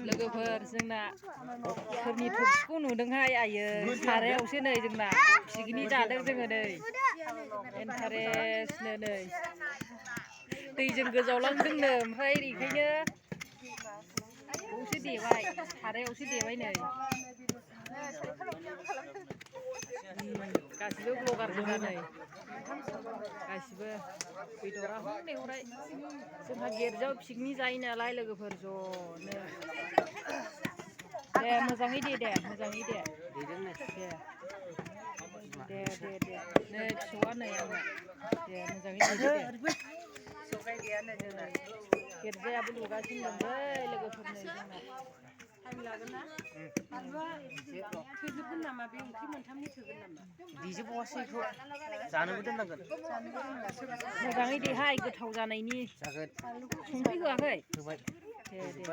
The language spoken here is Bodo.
लोगोफोर जोंना सोरनि थोरसिखौ नुदोंहाय आयै सारायावसो नै जोंना पिकनिक जादों जोङो नै इन्टारेस्टनो नै दैजों गोजावलांदोंनो ओमफ्राय ओरैखायनो बावसो देबाय सारायावसो देबाय नै गासिबो ब्लगार गोजा नै गासिबो बेदरा हनै हराय जोंहा गेरजायाव पिकनिक जायो नालाय लोगोफोर ज'नो दे मोजाङै दे मोजाङै दे नै फिसौआ नै आंना दे मोजाङै दे सौराय गैयानो जोंना गेरजायाबो लुगासिनो दंलै लोगोफोर नै जोंना टाइम लागोन ना थोजोबगोन नामा बे ओंख्रि मोनथामनि थोगोन नामा दिजोबबावासै बेखौ जानोबो दोननांगोन मोजाङै देहाय गोथाव जानायनि संख्रि होआखै होबाय दे